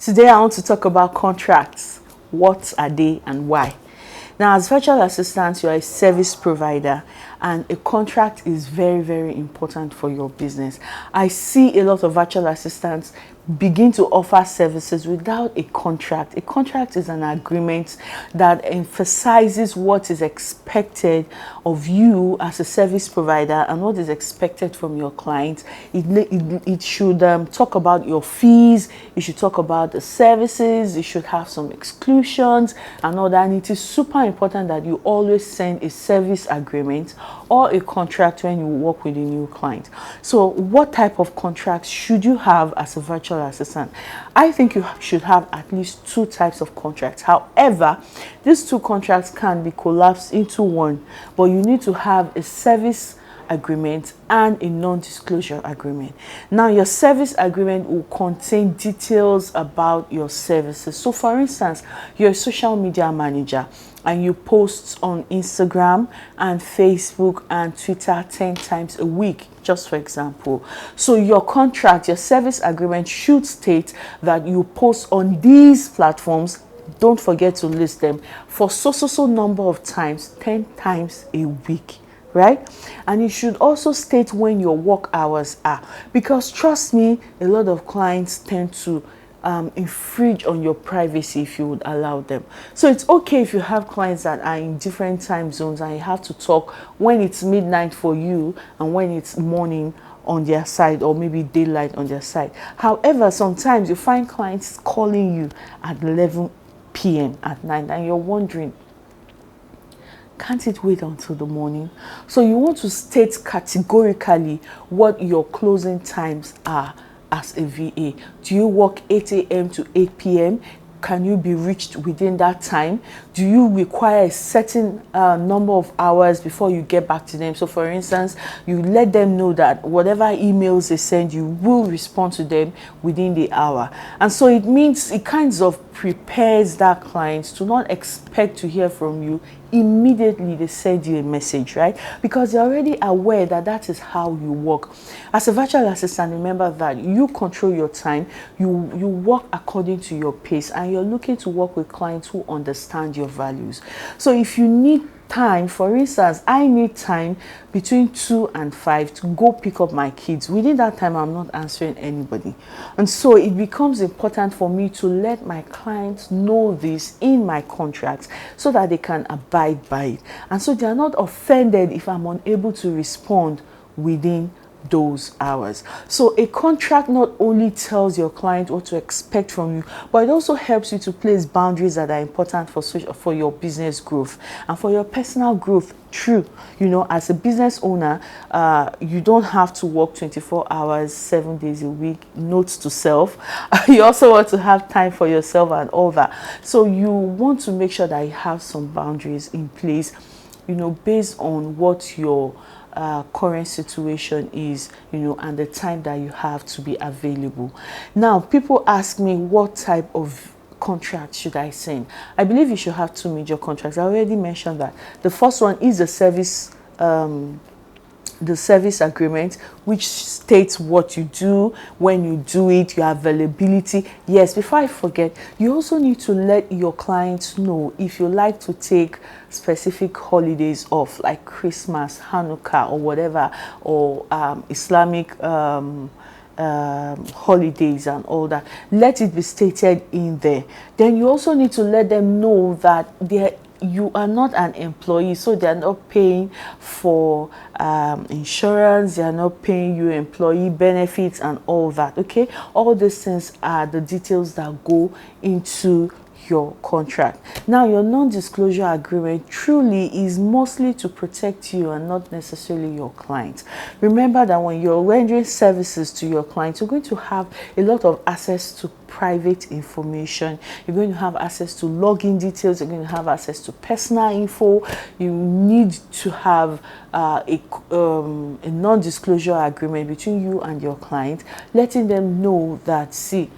Today I want to talk about contracts. What are they and why? Now, as virtual assistants, you are a service provider, and a contract is very, very important for your business. I see a lot of virtual assistants begin to offer services without a contract. A contract is an agreement that emphasizes what is expected of you as a service provider and what is expected from your client. It should talk about your fees, it should talk about the services, it should have some exclusions and all that. And it is super important that you always send a service agreement or a contract when you work with a new client. So what type of contracts should you have as a virtual assistant? I think you should have at least two types of contracts. However, these two contracts can be collapsed into one, but you need to have a service agreement and a non-disclosure agreement. Now, your service agreement will contain details about your services. So for instance, you're a social media manager and you post on Instagram and Facebook and Twitter 10 times a week, just for example. So your contract, your service agreement should state that you post on these platforms, don't forget to list them, for so number of times, 10 times a week. Right? And you should also state when your work hours are, because trust me, a lot of clients tend to infringe on your privacy if you would allow them. So it's okay if you have clients that are in different time zones and you have to talk when it's midnight for you and when it's morning on their side, or maybe daylight on their side. However, sometimes you find clients calling you at 11 p.m. at night and you're wondering, can't it wait until the morning? So you want to state categorically what your closing times are as a VA. Do you work 8 a.m. to 8 p.m.? Can you be reached within that time? Do you require a certain number of hours before you get back to them? So for instance, you let them know that whatever emails they send, you will respond to them within the hour. And so it means it kind of prepares that client to not expect to hear from you immediately they send you a message, right? Because they're already aware that that is how you work. As a virtual assistant, remember that you control your time, you work according to your pace, and you're looking to work with clients who understand your values. So if you need time, for instance, I need time between 2 and 5 to go pick up my kids. Within that time, I'm not answering anybody. And so it becomes important for me to let my clients know this in my contract so that they can abide by it. And so they are not offended if I'm unable to respond within those hours. So a contract not only tells your client what to expect from you, but it also helps you to place boundaries that are important for your business growth and for your personal growth. True, you know, as a business owner, you don't have to work 24 hours, 7 days a week. Notes to self. You also want to have time for yourself and all that. So you want to make sure that you have some boundaries in place, you know, based on what your current situation is, you know, and the time that you have to be available. Now, people ask me, what type of contract should I send? I believe you should have two major contracts. I already mentioned that. The first one is the service agreement, which states what you do, when you do it, your availability. Yes, before I forget, you also need to let your clients know if you like to take specific holidays off, like Christmas, Hanukkah, or whatever, or Islamic holidays and all that. Let it be stated in there. Then you also need to let them know that you are not an employee, so they are not paying for insurance, they are not paying you employee benefits and all that. Okay, all these things are the details that go into your contract. Now, your non-disclosure agreement truly is mostly to protect you and not necessarily your client. Remember that when you're rendering services to your client, you're going to have a lot of access to private information. You're going to have access to login details. You're going to have access to personal info. You need to have a non-disclosure agreement between you and your client, letting them know that, see,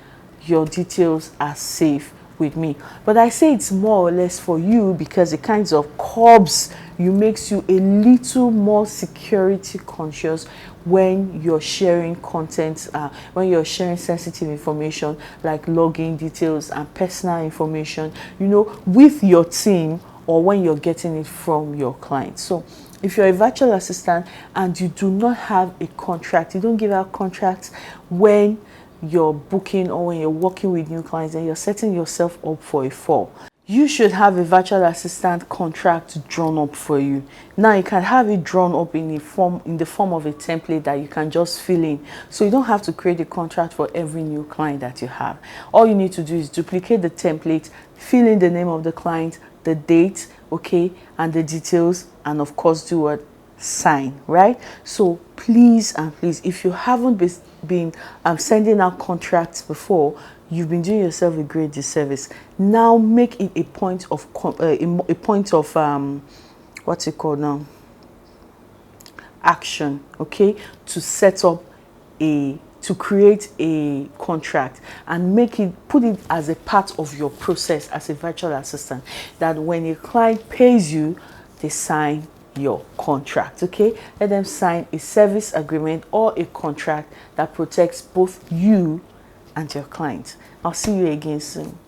your details are safe with me. But I say it's more or less for you because it kinds of curbs you, makes you a little more security conscious when you're sharing content, when you're sharing sensitive information like login details and personal information, you know, with your team, or when you're getting it from your client. So if you're a virtual assistant and you do not have a contract, you don't give out contracts when you're booking or when you're working with new clients, and you're setting yourself up for a fall, you should have a virtual assistant contract drawn up for you. Now you can have it drawn up in the form of a template that you can just fill in. So you don't have to create a contract for every new client that you have. All you need to do is duplicate the template, fill in the name of the client, the date, okay, and the details, and of course do what? Sign, right? So please and please, if you haven't been sending out contracts before, you've been doing yourself a great disservice. Now make it a point of what's it called now, action, okay, to set up to create a contract and put it as a part of your process as a virtual assistant, that when a client pays you, they sign your contract. Okay, let them sign a service agreement or a contract that protects both you and your client. I'll see you again soon.